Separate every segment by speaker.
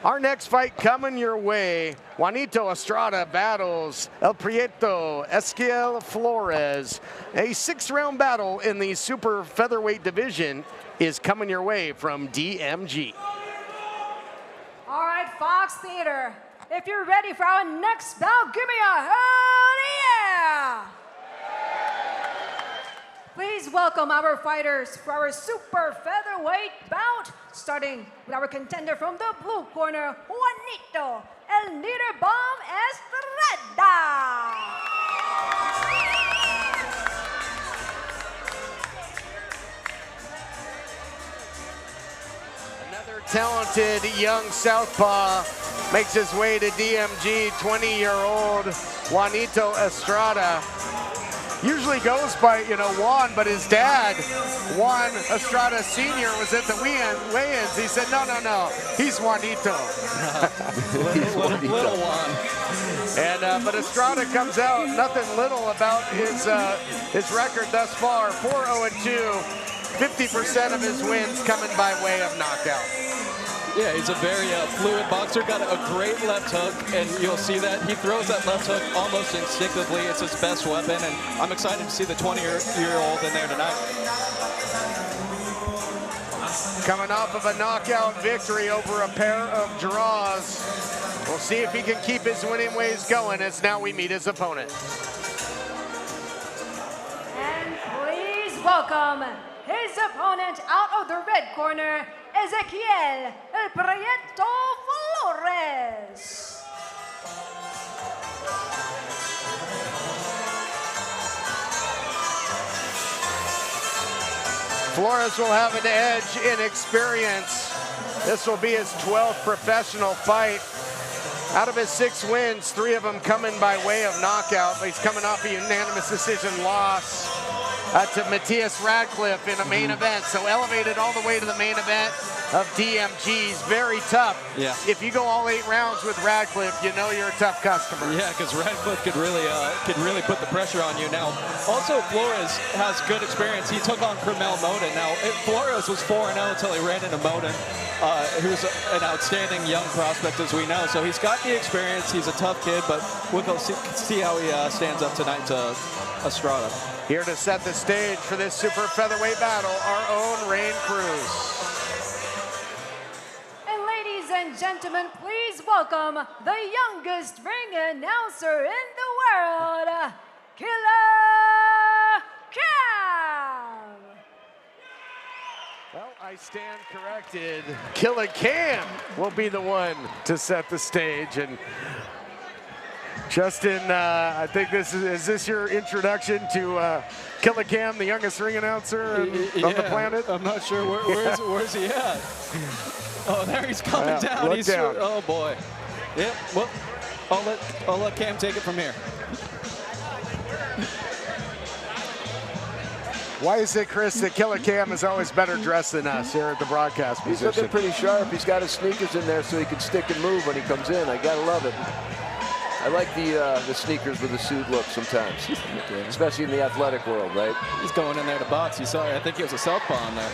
Speaker 1: Our next fight coming your way. Juanito Estrada battles El Prieto Ezequiel Flores. A 6-round battle in the super featherweight division is coming your way from DMG.
Speaker 2: All right, Fox Theater, if you're ready for our next bout, give me a hell yeah! Please welcome our fighters for our super featherweight bout, starting with our contender from the blue corner, Juanito El Nido Bomb Estrada.
Speaker 1: Another talented young southpaw makes his way to DMG, 20-year-old Juanito Estrada. Usually goes by, Juan, but his dad, Juan Estrada Sr., was at the weigh-ins. He said, no, he's Juanito.
Speaker 3: little Juan.
Speaker 1: And but Estrada comes out nothing little about his record thus far. 4-0-2, 50% of his wins coming by way of knockout.
Speaker 3: Yeah, he's a very fluid boxer, got a great left hook, and you'll see that he throws that left hook almost instinctively. It's his best weapon, and I'm excited to see the 20-year-old in there tonight.
Speaker 1: Coming off of a knockout victory over a pair of draws. We'll see if he can keep his winning ways going as now we meet his opponent.
Speaker 2: And please welcome his opponent out of the red corner, Ezequiel El Prieto Flores.
Speaker 1: Flores will have an edge in experience. This will be his 12th professional fight. Out of his 6 wins, 3 of them coming by way of knockout, but he's coming off a unanimous decision loss to Matthias Radcliffe in a main event. So elevated all the way to the main event of DMG's. Very tough.
Speaker 3: Yeah.
Speaker 1: If you go all 8 rounds with Radcliffe, you know you're a tough customer.
Speaker 3: Yeah, because Radcliffe could really put the pressure on you. Now, also Flores has good experience. He took on Cromel Moden. Now, Flores was 4-0 until he ran into Moden, who's an outstanding young prospect, as we know. So he's got the experience. He's a tough kid, but we'll go see how he stands up tonight to Estrada.
Speaker 1: Here to set the stage for this super featherweight battle, our own Rain Cruz.
Speaker 2: And ladies and gentlemen, please welcome the youngest ring announcer in the world, Killa Cam.
Speaker 1: Well, I stand corrected. Killa Cam will be the one to set the stage. And Justin, I think this is this your introduction to Killa Cam, the youngest ring announcer on the planet?
Speaker 3: I'm not sure where's he at. Oh, there he's coming down.
Speaker 1: Look down.
Speaker 3: Oh boy. Yep. Well, I'll let Cam take it from here.
Speaker 1: Why is it, Chris, that Killa Cam is always better dressed than us here at the broadcast
Speaker 4: He's
Speaker 1: position?
Speaker 4: looking pretty sharp. He's got his sneakers in there so he can stick and move when he comes in. I gotta love it. I like the sneakers with the suit look sometimes, especially in the athletic world, right?
Speaker 3: He's going in there to box. You saw, I think he was a southpaw in there.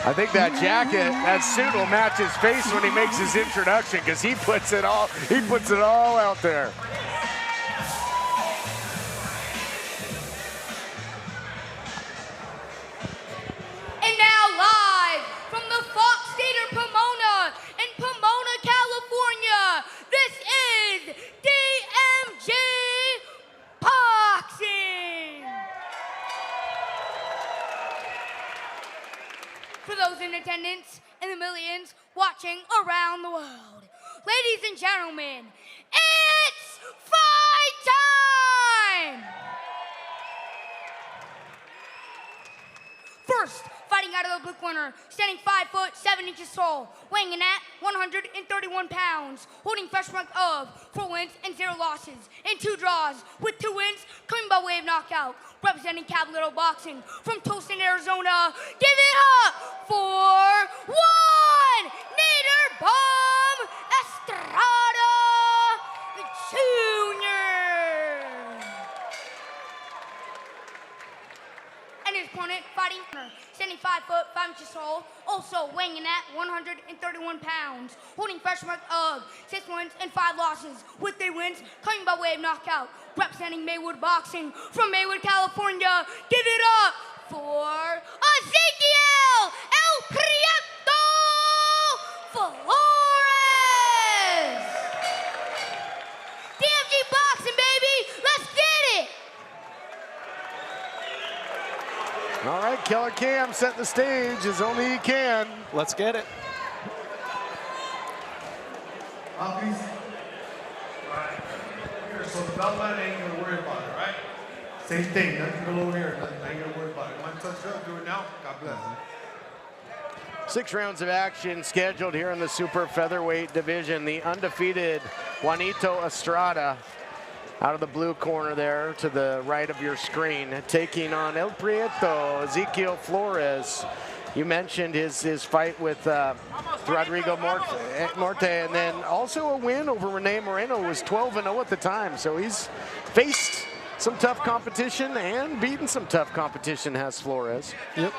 Speaker 1: I think that jacket, that suit will match his face when he makes his introduction, because he puts it all out there.
Speaker 5: And now live from the Fox Theater Pomona in Pomona, California, this is DMG Boxing. For those in attendance and the millions watching around the world, ladies and gentlemen, it's fight time! First, fighting out of the blue corner, standing 5 foot 7 inches tall, weighing in at 131 pounds, holding fresh rank of 4 wins and 0 losses, and 2 draws, with 2 wins coming by way of knockout, representing Capital Boxing from Tucson, Arizona. Give it up for Juan Estrada Bomb Estrada Jr. And his opponent fighting, standing 5 foot 5 5 inches tall, also weighing in at 131 pounds, holding fresh mark of 6 wins and 5 losses, with 3 wins coming by way of knockout, representing Maywood Boxing from Maywood, California. Give it up for Ezequiel El Prieto Flores! DMG Boxing, baby! Let's get it!
Speaker 1: All right, Killa Cam set the stage as only he can.
Speaker 3: Let's get it.
Speaker 6: Please. Alright. Here, so the belt line ain't gonna worry about it, right? Same thing, nothing below here, nothing, I ain't gonna worry about it. Want to touch it up, do it now? God bless.
Speaker 1: 6 rounds of action scheduled here in the super featherweight division. The undefeated Juanito Estrada out of the blue corner there to the right of your screen, taking on El Prieto, Ezequiel Flores. You mentioned his fight with Rodrigo Morte, and then also a win over Rene Moreno, who was 12-0 at the time. So he's faced some tough competition and beaten some tough competition, has Flores.
Speaker 3: Yep.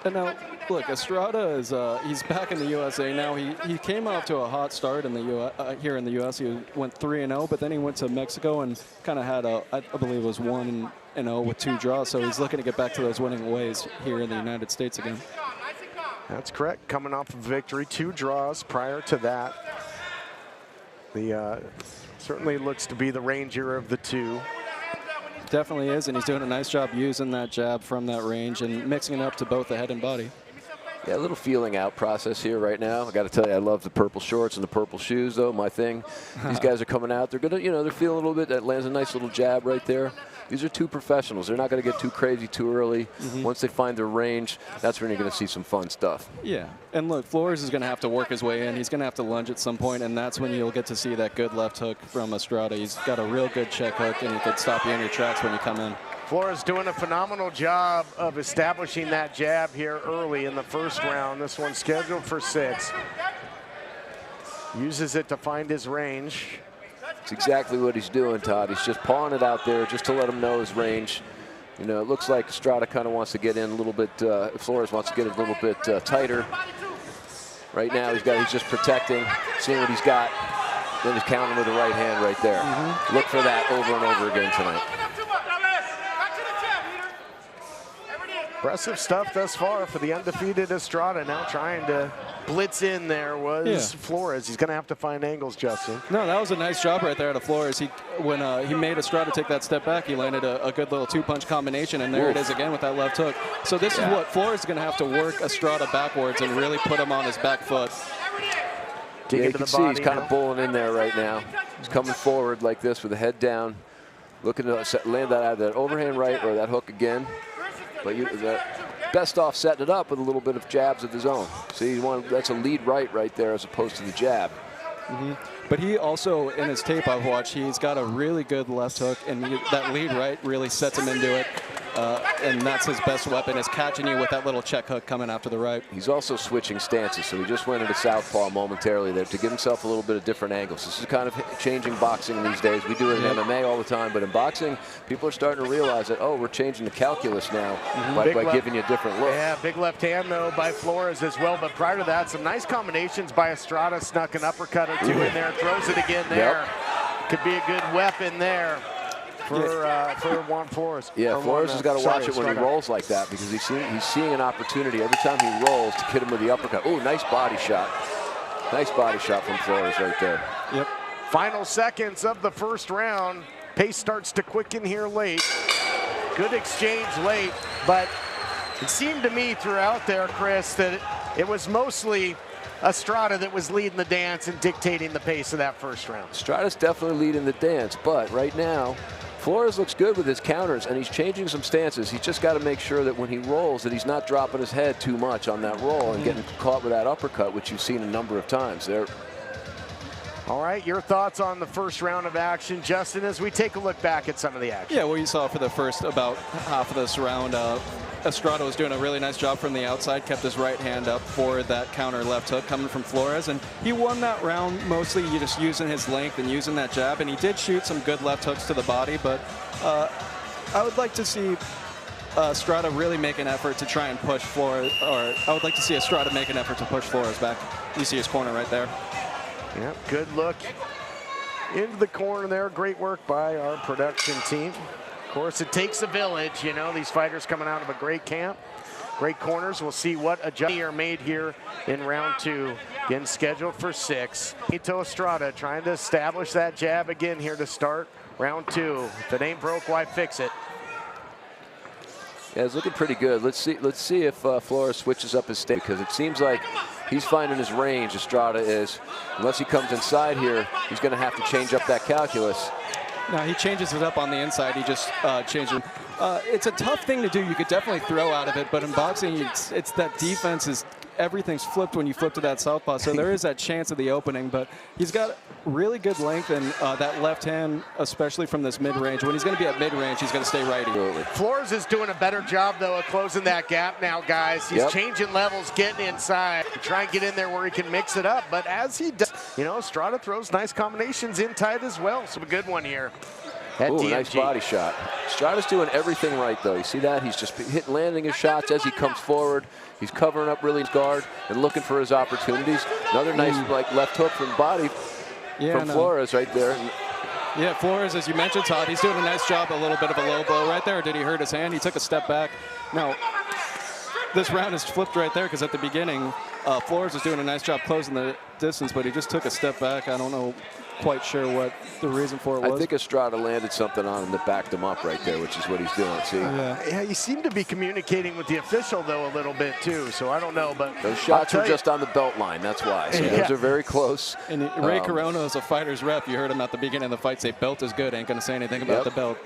Speaker 3: And now, look, Estrada is he's back in the USA now. He came off to a hot start in the here in the US. He went 3-0, but then he went to Mexico and kind of had I believe it was 1-0 with 2 draws. So he's looking to get back to those winning ways here in the United States again.
Speaker 1: That's correct. Coming off a victory, 2 draws prior to that. The certainly looks to be the rangier of the 2.
Speaker 3: Definitely is, and he's doing a nice job using that jab from that range and mixing it up to both the head and body.
Speaker 4: Yeah, a little feeling out process here right now. I got to tell you, I love the purple shorts and the purple shoes, though. My thing. These guys are coming out. They're gonna, they're feeling a little bit. That lands a nice little jab right there. These are 2 professionals. They're not going to get too crazy too early. Once they find their range, that's when you're going to see some fun stuff.
Speaker 3: Yeah, and look, Flores is going to have to work his way in. He's going to have to lunge at some point, and that's when you'll get to see that good left hook from Estrada. He's got a real good check hook, and he can stop you in your tracks when you come in.
Speaker 1: Flores doing a phenomenal job of establishing that jab here early in the first round. This one's scheduled for 6. Uses it to find his range.
Speaker 4: It's exactly what he's doing, Todd. He's just pawing it out there just to let him know his range. It looks like Estrada kind of wants to get in a little bit. Flores wants to get a little bit tighter. Right now, he's just protecting, seeing what he's got. Then he's counting with the right hand right there. Look for that over and over again tonight.
Speaker 1: Impressive stuff thus far for the undefeated Estrada. Now trying to blitz in there was Flores. He's going to have to find angles, Justin.
Speaker 3: No, that was a nice job right there out of Flores. When he made Estrada take that step back, he landed a good little 2-punch combination, and there it is again with that left hook. So this is what Flores is going to have to work Estrada backwards and really put him on his back foot.
Speaker 4: Yeah, you can see he's kind of bowling in there right now. He's coming forward like this with the head down, looking to land that either that overhand right or that hook again. But best off setting it up with a little bit of jabs of his own. See, that's a lead right there as opposed to the jab.
Speaker 3: But he also, in his tape I've watched, he's got a really good left hook, and that lead right really sets him into it. And that's his best weapon, is catching you with that little check hook coming after the right.
Speaker 4: He's also switching stances, so he just went into southpaw momentarily there to give himself a little bit of different angles. This is kind of changing boxing these days. We do it in MMA all the time, but in boxing, people are starting to realize that, oh, we're changing the calculus now by giving you a different look.
Speaker 1: Yeah, big left hand, though, by Flores as well. But prior to that, some nice combinations by Estrada. Snuck an uppercut or 2 in there, throws it again there. Could be a good weapon there for Juan Flores.
Speaker 4: Yeah, Flores has got to watch it when he rolls like that, because he's seeing an opportunity every time he rolls to hit him with the uppercut. Oh, nice body shot. Nice body shot from Flores right there.
Speaker 1: Yep. Final seconds of the first round. Pace starts to quicken here late. Good exchange late, but it seemed to me throughout there, Chris, that it was mostly Estrada that was leading the dance and dictating the pace of that first round.
Speaker 4: Estrada's definitely leading the dance, but right now, Flores looks good with his counters, and he's changing some stances. He's just got to make sure that when he rolls that he's not dropping his head too much on that roll and getting caught with that uppercut, which you've seen a number of times there.
Speaker 1: All right, your thoughts on the first round of action, Justin, as we take a look back at some of the action.
Speaker 3: Yeah, what you saw for the first about half of this round, Estrada was doing a really nice job from the outside, kept his right hand up for that counter left hook coming from Flores, and he won that round mostly just using his length and using that jab, and he did shoot some good left hooks to the body, but I would like to see Estrada really make an effort to try and push Flores, or I would like to see Estrada make an effort to push Flores back. You see his corner right there.
Speaker 1: Yep, good look into the corner there. Great work by our production team. Of course, it takes a village. You know, these fighters coming out of a great camp. Great corners. We'll see what adjustments are made here in round 2. Again, scheduled for 6. Ito Estrada trying to establish that jab again here to start round 2. If it ain't broke, why fix it?
Speaker 4: Yeah, it's looking pretty good. Let's see if Flores switches up his stance, because it seems like he's finding his range. Estrada is. Unless he comes inside here, he's going to have to change up that calculus.
Speaker 3: No, he changes it up on the inside. He just changes. It's a tough thing to do. You could definitely throw out of it, but in boxing, it's that defense is everything's flipped when you flip to that southpaw. So there is that chance of the opening, but he's got really good length and that left hand, especially from this mid-range. When he's going to be at mid-range, he's going to stay righty.
Speaker 1: Flores is doing a better job, though, of closing that gap now, guys. He's changing levels, getting inside, trying to get in there where he can mix it up. But as he does, you know, Estrada throws nice combinations in tight as well. So a good one here.
Speaker 4: Ooh, nice body shot. Estrada's doing everything right, though. You see that? He's just landing his shots as he comes forward. He's covering up really his guard and looking for his opportunities. Another nice left hook from body from Flores right there.
Speaker 3: Yeah, Flores, as you mentioned, Todd, he's doing a nice job. A little bit of a low blow right there. Or did he hurt his hand? He took a step back. Now, this round is flipped right there, because at the beginning, Flores was doing a nice job closing the distance, but he just took a step back. I don't know quite sure what the reason for it was.
Speaker 4: I think Estrada landed something on him that backed him up right there, which is what he's doing. See?
Speaker 1: Yeah, you seem to be communicating with the official, though, a little bit, too. So I don't know, but
Speaker 4: those shots are just on the belt line. That's why. So those are very close.
Speaker 3: And Ray Corona is a fighter's rep. You heard him at the beginning of the fight say, belt is good. Ain't going to say anything about the belt.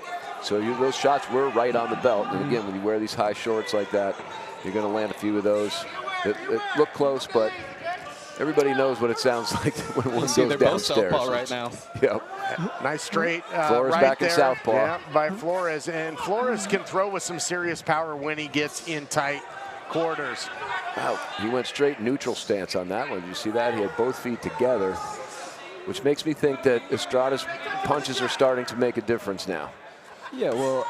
Speaker 4: So those shots were right on the belt. And again, when you wear these high shorts like that, you're going to land a few of those. It looked close, but everybody knows what it sounds like when one goes
Speaker 3: they're
Speaker 4: downstairs.
Speaker 3: Both southpaw right now.
Speaker 4: Yep.
Speaker 1: Nice straight
Speaker 4: Flores
Speaker 1: right
Speaker 4: back
Speaker 1: there.
Speaker 4: in southpaw.
Speaker 1: Yeah, by Flores. And Flores can throw with some serious power when he gets in tight quarters.
Speaker 4: Wow, he went straight neutral stance on that one. You see that? He had both feet together, which makes me think that Estrada's punches are starting to make a difference now.
Speaker 3: Yeah, well,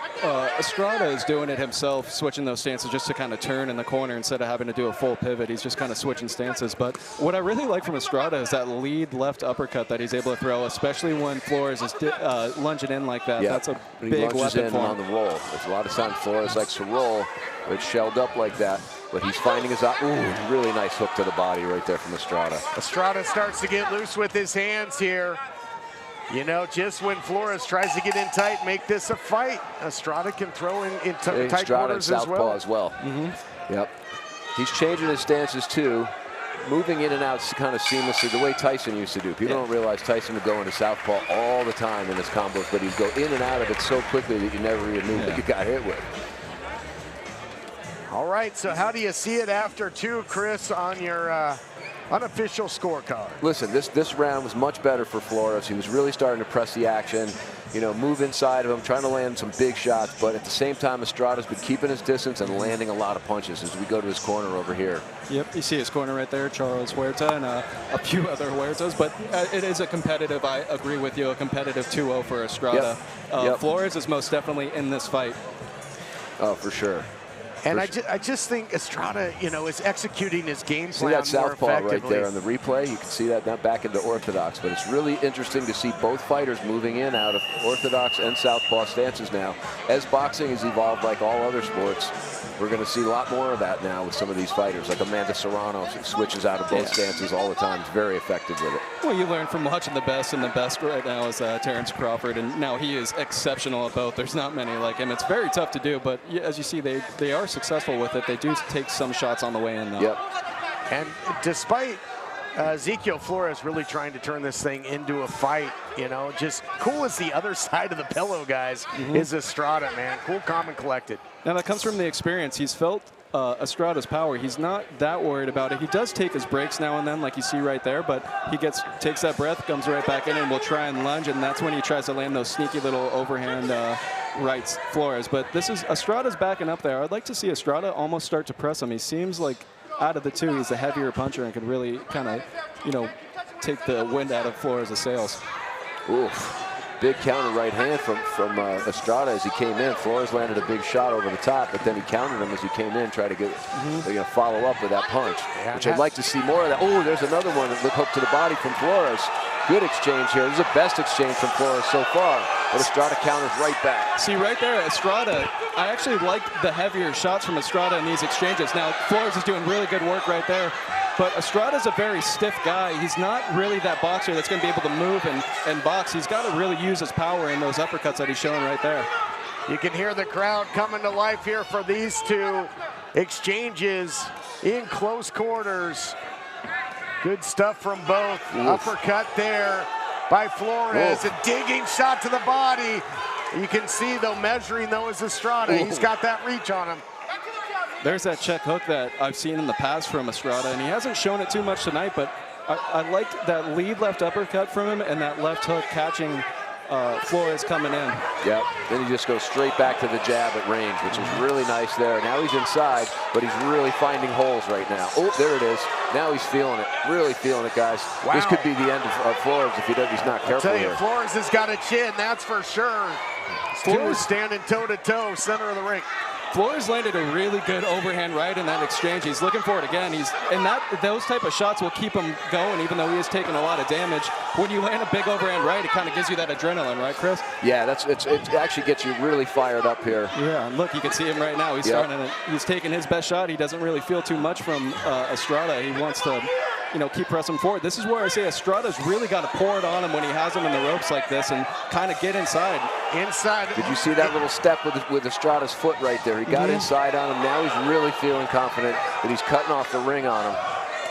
Speaker 3: Estrada is doing it himself, switching those stances just to kind of turn in the corner instead of having to do a full pivot. He's just kind of switching stances. But what I really like from Estrada is that lead left uppercut that he's able to throw, especially when Flores is lunging in like that.
Speaker 4: Yeah.
Speaker 3: That's a
Speaker 4: When
Speaker 3: big
Speaker 4: he lunges
Speaker 3: weapon
Speaker 4: in
Speaker 3: for him.
Speaker 4: on the roll. There's a lot of times Flores likes to roll, but it's shelled up like that. But he's finding his really nice hook to the body right there from Estrada.
Speaker 1: Estrada starts to get loose with his hands here. You know, just when Flores tries to get in tight, make this a fight, Estrada can throw in tight quarters
Speaker 4: as well. Yep. He's changing his stances too, moving in and out kind of seamlessly, the way Tyson used to do. People don't realize Tyson would go into southpaw all the time in his combos, but he'd go in and out of it so quickly that you never even knew what you got hit with.
Speaker 1: All right, so how do you see it after 2, Chris, on your unofficial scorecard?
Speaker 4: Listen, this round was much better for Flores. He was really starting to press the action, you know, move inside of him, trying to land some big shots, but at the same time, Estrada's been keeping his distance and landing a lot of punches as we go to his corner over here.
Speaker 3: Yep, you see his corner right there, Charles Huerta, and a few other Huertas, but it is a competitive, I agree with you, a competitive 2-0 for Estrada. Flores is most definitely in this fight.
Speaker 4: Oh, for sure.
Speaker 1: And I just think Estrada, you know, is executing his game plan
Speaker 4: see that southpaw
Speaker 1: more effectively.
Speaker 4: right there on the replay? You can see that now back into orthodox, but it's really interesting to see both fighters moving in out of orthodox and southpaw stances now. As boxing has evolved like all other sports, we're going to see a lot more of that now with some of these fighters, like Amanda Serrano switches out of both stances all the time. He's very effective with it.
Speaker 3: Well, you learn from watching the best, and the best right now is Terrence Crawford, and now he is exceptional at both. There's not many like him. It's very tough to do, but as you see, they are successful with it. They do take some shots on the way in, though.
Speaker 4: Yep.
Speaker 1: And despite Ezequiel Flores really trying to turn this thing into a fight, you know, just cool as the other side of the pillow, guys, is Estrada, man. Cool, calm, and collected.
Speaker 3: Now, that comes from the experience. He's felt Estrada's power. He's not that worried about it. He does take his breaks now and then, like you see right there, but he takes that breath, comes right back in, and will try and lunge, and that's when he tries to land those sneaky little overhand rights, Flores. But this is Estrada's backing up there. I'd like to see Estrada almost start to press him. He seems like out of the two, he's the heavier puncher and could really kind of, you know, take the wind out of Flores' sails.
Speaker 4: Oof. big counter right hand from Estrada as he came in. Flores landed a big shot over the top, but then he countered him as he came in, try to get follow up with that punch, which I'd like to see more of that. Oh, there's another one. Look hook to the body from Flores. Good exchange here. This is the best exchange from Flores so far. But Estrada counters right back.
Speaker 3: See, right there, Estrada, I actually like the heavier shots from Estrada in these exchanges. Now, Flores is doing really good work right there. But Estrada's a very stiff guy. He's not really that boxer that's going to be able to move and box. He's got to really use his power in those uppercuts that he's showing right there.
Speaker 1: You can hear the crowd coming to life here for these two exchanges in close quarters. Good stuff from both.
Speaker 4: Oof.
Speaker 1: Uppercut there by Flores.
Speaker 4: Oof.
Speaker 1: A digging shot to the body. You can see, though, measuring, though, is Estrada.
Speaker 4: Ooh.
Speaker 1: He's got that reach on him.
Speaker 3: There's that check hook that I've seen in the past from Estrada, and he hasn't shown it too much tonight, but I liked that lead left uppercut from him and that left hook catching Flores coming in.
Speaker 4: Yep, then he just goes straight back to the jab at range, which is really nice there. Now he's inside, but he's really finding holes right now. Oh, there it is. Now he's feeling it, really feeling it, guys.
Speaker 1: Wow.
Speaker 4: This could be the end of Flores if he's not careful
Speaker 1: I'll tell you,
Speaker 4: here.
Speaker 1: Flores has got a chin, that's for sure. Flores standing toe-to-toe, center of the ring.
Speaker 3: Flores landed a really good overhand right in that exchange. He's looking for it again. Those type of shots will keep him going, even though he has taken a lot of damage. When you land a big overhand right, it kind of gives you that adrenaline, right, Chris?
Speaker 4: Yeah, it actually gets you really fired up here.
Speaker 3: Yeah, look, you can see him right now. He's he's taking his best shot. He doesn't really feel too much from Estrada. He wants to, keep pressing forward. This is where I say Estrada's really got to pour it on him when he has him in the ropes like this and kind of get inside.
Speaker 1: Did
Speaker 4: you see that little step with Estrada's foot right there? He got inside on him. Now he's really feeling confident that he's cutting off the ring on him.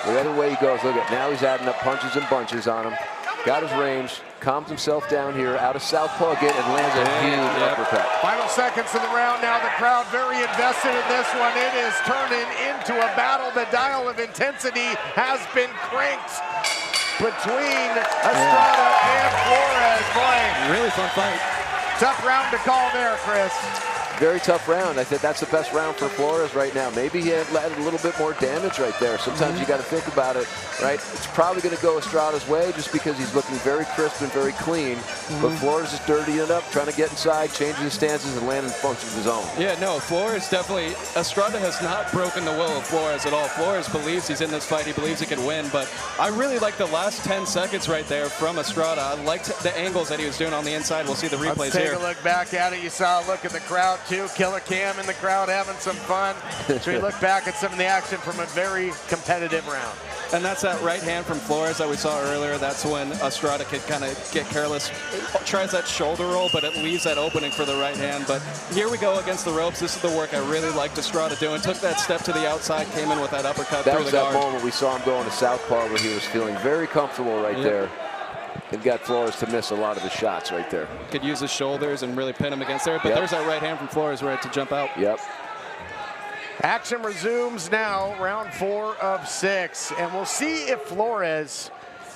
Speaker 4: The other way he goes, look at, now he's adding up punches and bunches on him. Got his range, calms himself down here, out of southpaw again, and lands a huge uppercut.
Speaker 1: Final seconds of the round now. The crowd very invested in this one. It is turning into a battle. The dial of intensity has been cranked between Estrada and Flores. Boy,
Speaker 3: really fun fight.
Speaker 1: Tough round to call there, Chris.
Speaker 4: Very tough round. I think that's the best round for Flores right now. Maybe he had a little bit more damage right there. Sometimes you got to think about it, right? It's probably going to go Estrada's way just because he's looking very crisp and very clean. But Flores is dirtying it up, trying to get inside, changing his stances, and landing punches of his own.
Speaker 3: Yeah, no, Flores definitely, Estrada has not broken the will of Flores at all. Flores believes he's in this fight. He believes he can win. But I really like the last 10 seconds right there from Estrada. I liked the angles that he was doing on the inside. We'll see the replays here.
Speaker 1: Let's take a look back at it. You saw a look at the crowd, too. Killa Cam in the crowd having some fun. So we look back at some of the action from a very competitive round.
Speaker 3: And that's that right hand from Flores that we saw earlier. That's when Estrada could kind of get careless. Tries that shoulder roll, but it leaves that opening for the right hand. But here we go against the ropes. This is the work I really liked Estrada doing. Took that step to the outside, came in with that uppercut through the guard.
Speaker 4: That was that moment we saw him going to southpaw where he was feeling very comfortable right there. And got Flores to miss a lot of his shots right there.
Speaker 3: Could use his shoulders and really pin him against there. But there's that right hand from Flores ready to jump out.
Speaker 4: Yep.
Speaker 1: Action resumes now, round 4 of 6. And we'll see if Flores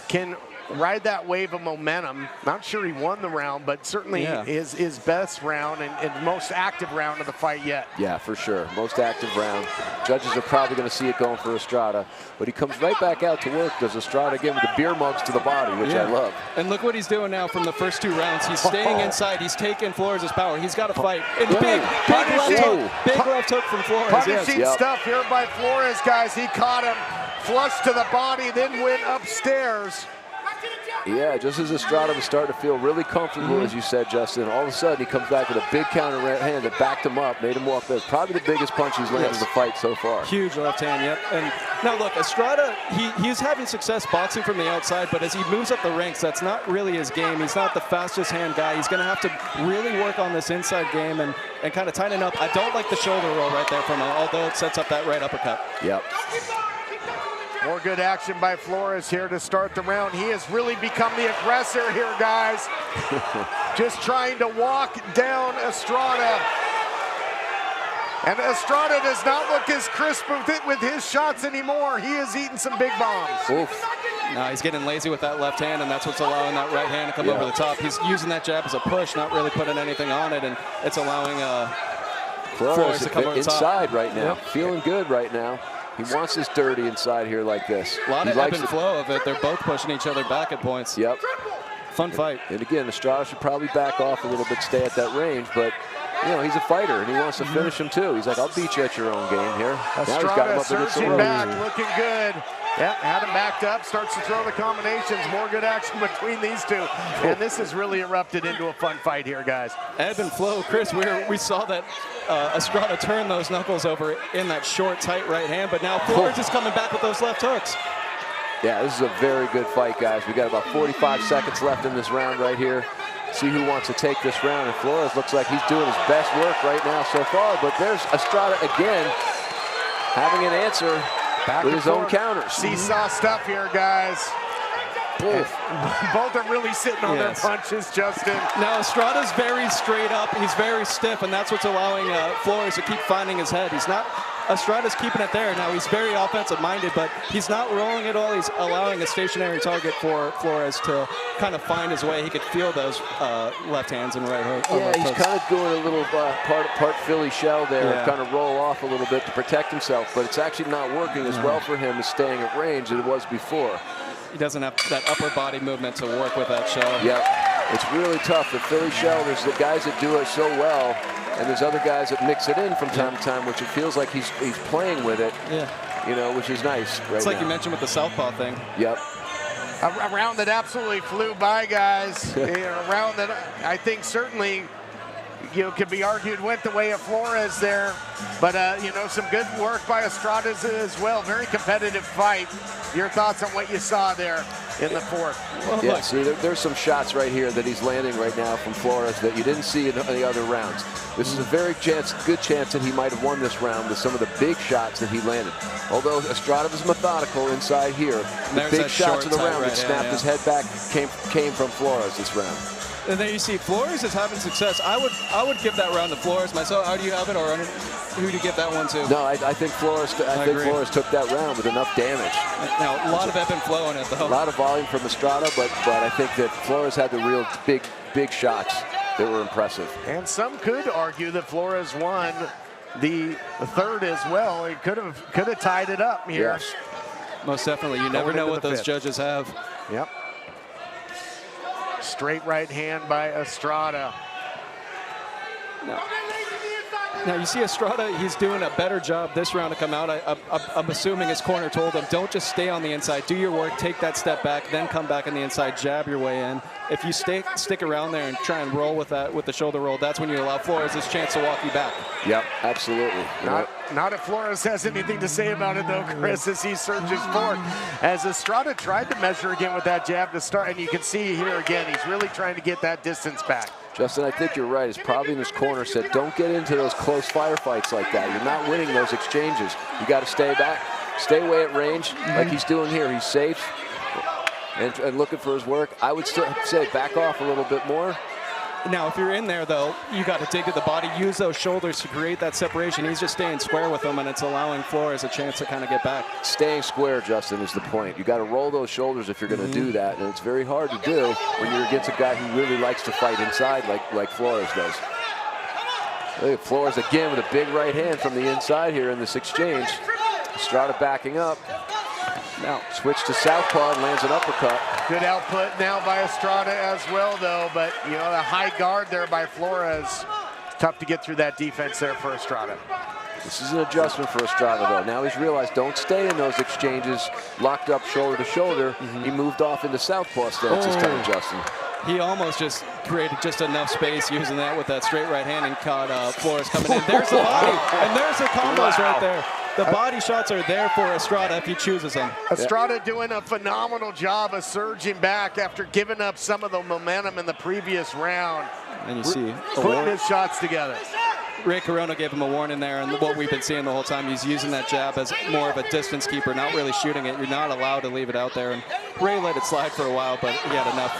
Speaker 1: can ride that wave of momentum. Not sure he won the round, but certainly his best round and most active round of the fight yet.
Speaker 4: Yeah, for sure. Most active round. Judges are probably going to see it going for Estrada. But he comes right back out to work, does Estrada again with the beer mugs to the body, which I love.
Speaker 3: And look what he's doing now from the first 2 rounds. He's staying inside. He's taking Flores' power. He's got to fight. And big left hook. Big left hook from Flores.
Speaker 1: Punishing stuff here by Flores, guys. He caught him flush to the body, then went upstairs.
Speaker 4: Yeah, just as Estrada was starting to feel really comfortable, as you said, Justin, all of a sudden he comes back with a big counter right hand that backed him up, made him walk there. Probably the biggest punch he's landed in the fight so far.
Speaker 3: Huge left hand, yep. And now look, Estrada, he's having success boxing from the outside, but as he moves up the ranks, that's not really his game. He's not the fastest hand guy. He's going to have to really work on this inside game and kind of tighten up. I don't like the shoulder roll right there from him, although it sets up that right uppercut.
Speaker 4: Yep.
Speaker 1: More good action by Flores here to start the round. He has really become the aggressor here, guys. Just trying to walk down Estrada. And Estrada does not look as crisp with his shots anymore. He is eating some big bombs.
Speaker 4: Oof.
Speaker 3: No, he's getting lazy with that left hand, and that's what's allowing that right hand to come over the top. He's using that jab as a push, not really putting anything on it, and it's allowing Flores to come over the top.
Speaker 4: Inside right now, feeling good right now. He wants this dirty inside here like this.
Speaker 3: A lot of ebb and flow of it. They're both pushing each other back at points.
Speaker 4: Yep.
Speaker 3: Fun fight.
Speaker 4: And again, Estrada should probably back off a little bit, stay at that range, but you know, he's a fighter and he wants to finish him too. He's like, I'll beat you at your own game here. Now he's got him up against the
Speaker 1: surging
Speaker 4: ropes.
Speaker 1: back, looking good. Yep, had him backed up, starts to throw the combinations. More good action between these two. And this has really erupted into a fun fight here, guys.
Speaker 3: Ebb and flow. Chris, we saw that Estrada turn those knuckles over in that short, tight right hand, but now Flores is coming back with those left hooks.
Speaker 4: Yeah, this is a very good fight, guys. We got about 45 seconds left in this round right here. See who wants to take this round. And Flores looks like he's doing his best work right now so far, but there's Estrada again having an answer with his own counters.
Speaker 1: Seesaw stuff here, guys. Both are really sitting on their punches, Justin.
Speaker 3: Now Estrada's very straight up. He's very stiff, and that's what's allowing Flores to keep finding his head. Estrada's keeping it there. Now he's very offensive-minded, but he's not rolling at all. He's allowing a stationary target for Flores to kind of find his way. He could feel those left hands and right hook.
Speaker 4: Yeah, he's kind of doing a little part Philly shell there, kind of roll off a little bit to protect himself, but it's actually not working as well for him as staying at range as it was before.
Speaker 3: He doesn't have that upper body movement to work with that shell.
Speaker 4: Yep, it's really tough. The Philly shell, there's the guys that do it so well, and there's other guys that mix it in from time to time, which it feels like he's playing with it. Yeah. You know, which is nice.
Speaker 3: It's like you mentioned with the southpaw thing.
Speaker 4: Yep.
Speaker 1: A round that absolutely flew by, guys. A round that I think certainly, you know, could be argued went the way of Flores there. But, you know, some good work by Estrada as well. Very competitive fight. Your thoughts on what you saw there in the fourth?
Speaker 4: Well, yeah, see, there's some shots right here that he's landing right now from Flores that you didn't see in the other rounds. This is a very good chance that he might have won this round with some of the big shots that he landed. Although Estrada was methodical inside here, the big shots of the round that snapped his head back came from Flores this round.
Speaker 3: And then you see Flores is having success. I would give that round to Flores myself. How do you have it, or who do you give that one to?
Speaker 4: No, I think Flores. I think Flores took that round with enough damage.
Speaker 3: Now a lot of ebb and flow in it, though.
Speaker 4: A lot of volume from Estrada, but I think that Flores had the real big shots that were impressive.
Speaker 1: And some could argue that Flores won the third as well. He could have tied it up here.
Speaker 4: Yes.
Speaker 3: Most definitely. You never know what those judges have.
Speaker 1: Yep. Straight right hand by Estrada.
Speaker 3: Now you see Estrada, he's doing a better job this round to come out. I'm assuming his corner told him, don't just stay on the inside, do your work, take that step back, then come back on the inside, jab your way in. If you stick around there and try and roll with the shoulder roll, that's when you allow Flores this chance to walk you back.
Speaker 4: Yep, absolutely.
Speaker 1: Not if Flores has anything to say about it, though, Chris, as he surges forward. As Estrada tried to measure again with that jab to start, and you can see here again, he's really trying to get that distance back.
Speaker 4: Justin, I think you're right. He's probably in his corner said, don't get into those close firefights like that. You're not winning those exchanges. You got to stay back, stay away at range like he's doing here. He's safe and looking for his work. I would still say back off a little bit more.
Speaker 3: Now, if you're in there, though, you got to dig at the body, use those shoulders to create that separation. He's just staying square with them, and it's allowing Flores a chance to kind of get back.
Speaker 4: Staying square, Justin, is the point. You got to roll those shoulders if you're going to do that, and it's very hard to do when you're against a guy who really likes to fight inside like Flores does. Look at Flores again with a big right hand from the inside here in this exchange. Estrada backing up. Now switch to southpaw and lands an uppercut.
Speaker 1: Good output now by Estrada as well, though. But, you know, the high guard there by Flores. Tough to get through that defense there for Estrada.
Speaker 4: This is an adjustment for Estrada, though. Now he's realized don't stay in those exchanges, locked up shoulder to shoulder. He moved off into southpaw stance this time, Justin.
Speaker 3: He almost just created just enough space using that with that straight right hand and caught Flores coming in. There's the body, and there's the combos right there. The body shots are there for Estrada if he chooses them.
Speaker 1: Estrada doing a phenomenal job of surging back after giving up some of the momentum in the previous round.
Speaker 3: And you see
Speaker 1: putting his shots together.
Speaker 3: Ray Corona gave him a warning there, and what we've been seeing the whole time, he's using that jab as more of a distance keeper, not really shooting it. You're not allowed to leave it out there. And Ray let it slide for a while, but he had enough.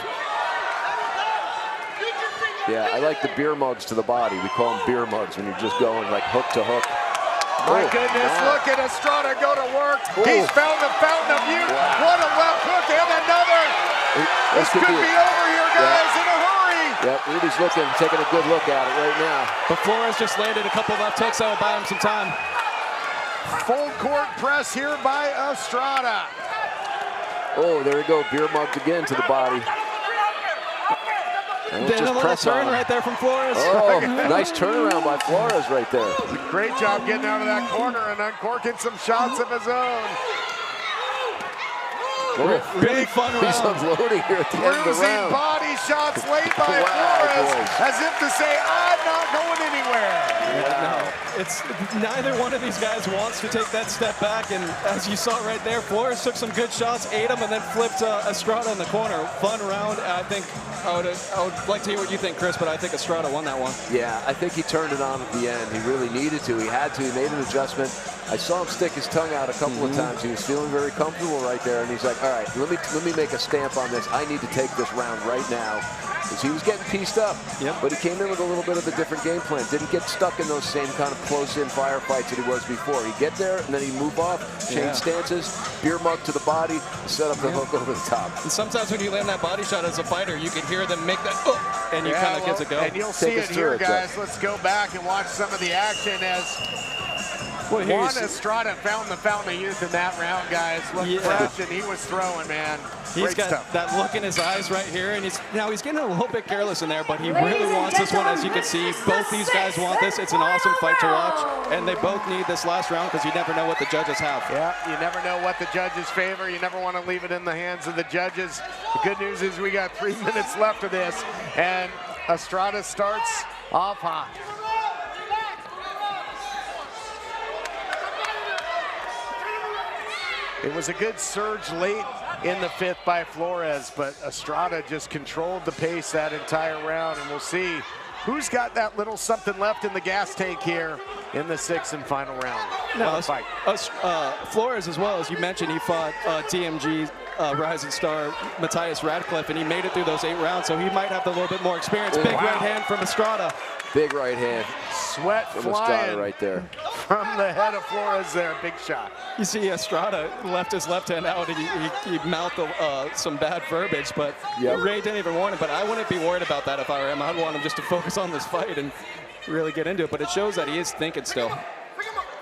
Speaker 1: Yeah,
Speaker 4: I like the beer mugs to the body. We call them beer mugs when you're just going like hook to hook.
Speaker 1: My goodness, look at Estrada go to work. He's found the fountain of youth. What a left hook and another. This could be over here, guys, in a hurry.
Speaker 4: Yep, Rudy's taking a good look at it right now.
Speaker 3: But Flores just landed a couple left hooks that will buy him some time.
Speaker 1: Full court press here by Estrada.
Speaker 4: Oh, there we go, beer mugged again to the body.
Speaker 3: Then a little turn right there from Flores.
Speaker 4: Oh, nice turnaround by Flores right there.
Speaker 1: Great job getting out of that corner and uncorking some shots of his own.
Speaker 3: Really fun
Speaker 4: He's
Speaker 3: round.
Speaker 4: unloading here at the end of the
Speaker 1: Bruising
Speaker 4: round.
Speaker 1: body shots late by
Speaker 4: Wow,
Speaker 1: Flores,
Speaker 4: boys.
Speaker 1: as if to say, I'm not going anywhere.
Speaker 3: It's neither one of these guys wants to take that step back, and as you saw right there, Flores took some good shots, ate them, and then flipped Estrada in the corner. Fun round. I think I would like to hear what you think, Chris, but I think Estrada won that one.
Speaker 4: Yeah, I think he turned it on at the end. He really needed to. He had to. He made an adjustment. I saw him stick his tongue out a couple of times. He was feeling very comfortable right there, and he's like, all right, let me make a stamp on this. I need to take this round right now. Because he was getting pieced up, but he came in with a little bit of a different game plan. Didn't get stuck in those same kind of close-in firefights that he was before. He'd get there, and then he'd move off, change stances, beer mug to the body, set up the hook over the top.
Speaker 3: And sometimes when you land that body shot as a fighter, you can hear them make that, and you kind of get to go.
Speaker 1: And you'll see it here, guys. Let's go back and watch some of the action as Juan Estrada found the fountain of youth in that round, guys. Looked fresh, and he was throwing, man.
Speaker 3: He's got that look in his eyes right here, and he's getting a little bit careless in there, but he really wants this one, as you can see. Both these guys want this. It's an awesome fight to watch, and they both need this last round because you never know what the judges have.
Speaker 1: Yeah, you never know what the judges favor. You never want to leave it in the hands of the judges. The good news is we got 3 minutes left of this, and Estrada starts off hot. It was a good surge late in the fifth by Flores, but Estrada just controlled the pace that entire round, and we'll see who's got that little something left in the gas tank here in the sixth and final round.
Speaker 3: Flores, as well, as you mentioned, he fought DMG rising star Matthias Radcliffe, and he made it through those 8 rounds, so he might have a little bit more experience. Big right hand from Estrada.
Speaker 4: Big right hand.
Speaker 1: Sweat
Speaker 4: from
Speaker 1: flying
Speaker 4: Estrada right there.
Speaker 1: From the head of Flores there, big shot.
Speaker 3: You see Estrada left his left hand out, and he mouthed some bad verbiage, but Ray didn't even warn him. But I wouldn't be worried about that if I were him. I'd want him just to focus on this fight and really get into it. But it shows that he is thinking still.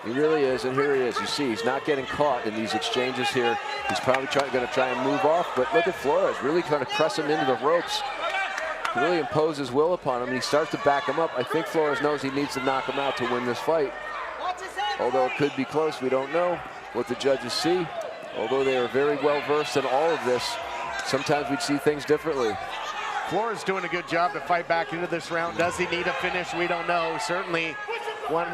Speaker 4: He really is, and here he is. You see, he's not getting caught in these exchanges here. He's probably going to try and move off, but look at Flores really trying to press him into the ropes. He really impose his will upon him, and he starts to back him up. I think Flores knows he needs to knock him out to win this fight. Although it could be close, we don't know what the judges see. Although they are very well versed in all of this, sometimes we'd see things differently.
Speaker 1: Flores doing a good job to fight back into this round. Does he need a finish? We don't know. Certainly one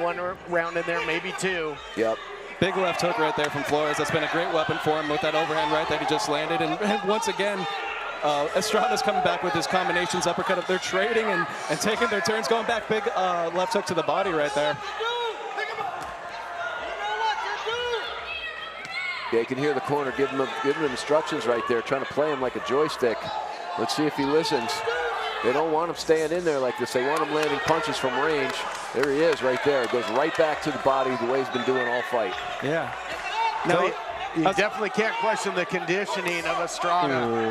Speaker 1: round in there, maybe 2.
Speaker 4: Yep.
Speaker 3: Big left hook right there from Flores. That's been a great weapon for him with that overhand right that he just landed. And once again, Estrada's coming back with his combinations, uppercut. They're trading and taking their turns, going back. Big left hook to the body right there.
Speaker 4: Yeah, you can hear the corner giving him instructions right there, trying to play him like a joystick. Let's see if he listens. They don't want him staying in there like this. They want him landing punches from range. There he is right there. It goes right back to the body the way he's been doing all fight.
Speaker 3: Yeah.
Speaker 1: No, you definitely can't question the conditioning of Estrada.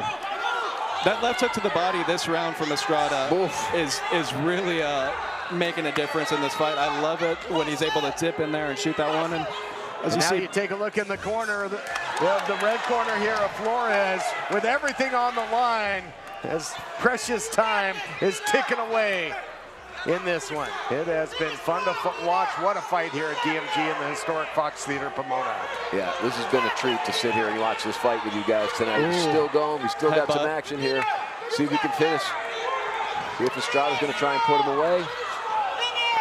Speaker 3: That left hook to the body this round from Estrada is really making a difference in this fight. I love it when he's able to dip in there and shoot that one. And as you see,
Speaker 1: you take a look in the corner, the red corner here of Flores with everything on the line as precious time is ticking away in this one. It has been fun to watch. What a fight here at DMG in the historic Fox Theater, Pomona.
Speaker 4: Yeah, this has been a treat to sit here and watch this fight with you guys tonight. We're still going. We still got some action here. See if we can finish. See if Estrada's going to try and put him away.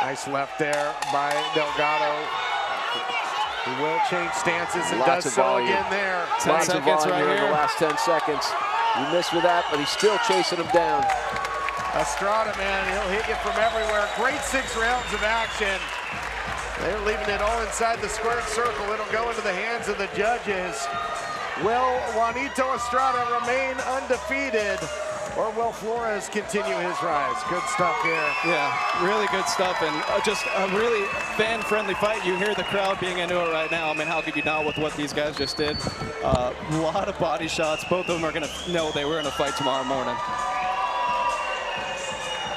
Speaker 1: Nice left there by Delgado. He will change stances and
Speaker 4: Lots
Speaker 1: does so
Speaker 4: volume.
Speaker 1: again there.
Speaker 3: 10 seconds right
Speaker 4: here in the last 10 seconds. He missed with that, but he's still chasing him down.
Speaker 1: Estrada, man, he'll hit you from everywhere. Great 6 rounds of action. They're leaving it all inside the squared circle. It'll go into the hands of the judges. Will Juanito Estrada remain undefeated, or will Flores continue his rise? Good stuff here.
Speaker 3: Yeah, really good stuff, and just a really fan-friendly fight. You hear the crowd being into it right now. I mean, how could you not with what these guys just did? A lot of body shots. Both of them are going to know they were in a fight tomorrow morning.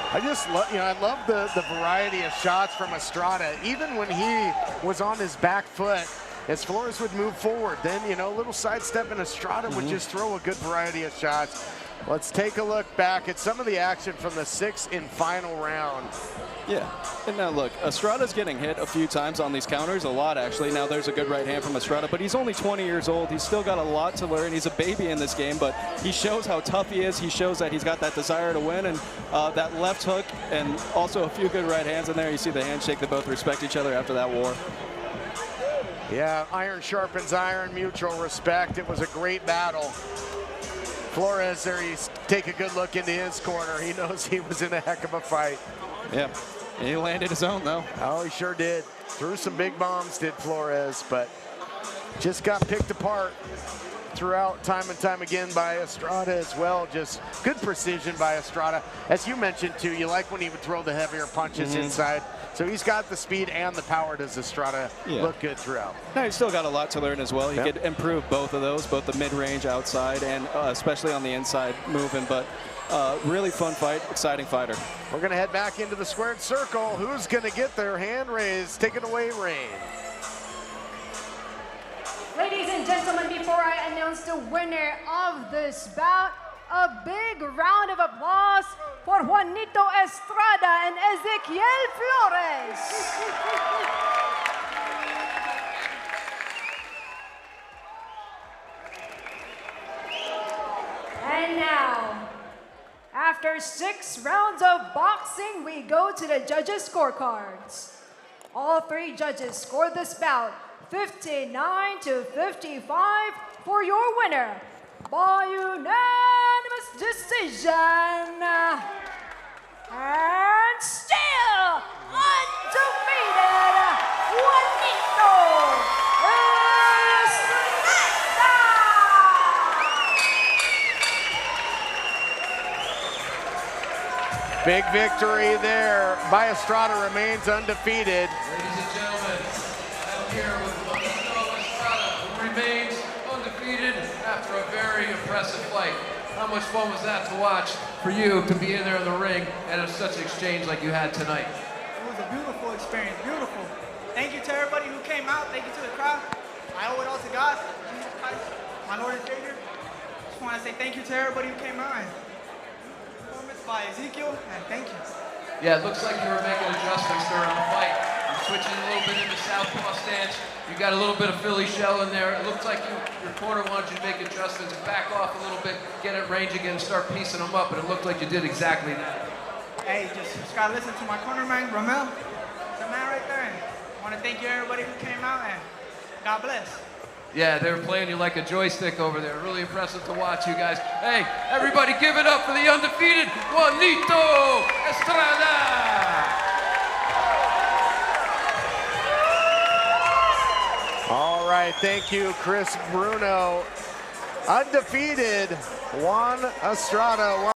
Speaker 1: I just love, I love the variety of shots from Estrada. Even when he was on his back foot, as Flores would move forward, then, a little sidestep, and Estrada would just throw a good variety of shots. Let's take a look back at some of the action from the 6th and final round.
Speaker 3: Yeah, and now look, Estrada's getting hit a few times on these counters, a lot actually. Now there's a good right hand from Estrada, but he's only 20 years old. He's still got a lot to learn. He's a baby in this game, but he shows how tough he is. He shows that he's got that desire to win, and that left hook, and also a few good right hands in there. You see the handshake. They both respect each other after that war.
Speaker 1: Yeah, iron sharpens iron, mutual respect. It was a great battle. Flores there, he's take a good look into his corner. He knows he was in a heck of a fight.
Speaker 3: Yeah, he landed his own though.
Speaker 1: Oh, he sure did. Threw some big bombs, did Flores, but just got picked apart throughout time and time again by Estrada as well. Just good precision by Estrada. As you mentioned too, you like when he would throw the heavier punches inside. So he's got the speed and the power. Does Estrada look good throughout?
Speaker 3: No, he's still got a lot to learn as well. He could improve both of those, both the mid-range outside and especially on the inside moving. But really fun fight, exciting fighter.
Speaker 1: We're going to head back into the squared circle. Who's going to get their hand raised? Take it away, Rain.
Speaker 2: Ladies and gentlemen, before I announce the winner of this bout, a big round of applause for Juanito Estrada and Ezequiel Flores. And now, after 6 rounds of boxing, we go to the judges' scorecards. All 3 judges scored this bout 59-55 for your winner by unanimous decision. And still undefeated, Juanito Estrada.
Speaker 1: Big victory there by Estrada, remains undefeated.
Speaker 7: Ladies and gentlemen, I'm here with Juanito Estrada, who remains undefeated after a very impressive fight. How much fun was that to watch for you to be in there in the ring and have such an exchange like you had tonight?
Speaker 8: It was a beautiful experience, beautiful. Thank you to everybody who came out. Thank you to the crowd. I owe it all to God, Jesus Christ, my Lord and Savior. Just want to say thank you to everybody who came out. And performance by Ezekiel, and thank you.
Speaker 7: Yeah, it looks like you were making adjustments during the fight. You're switching a little bit into southpaw stance. You got a little bit of Philly shell in there. It looked like your corner wanted you to make adjustments and back off a little bit, get at range again, and start piecing them up, and it looked like you did exactly that.
Speaker 8: Hey, just gotta listen to my corner man, Romel. The man right there. And I want to thank you everybody who came out, and God bless.
Speaker 7: Yeah, they were playing you like a joystick over there. Really impressive to watch you guys. Hey, everybody give it up for the undefeated Juanito Estrada!
Speaker 1: All right, thank you, Chris Bruno. Undefeated Juan Estrada.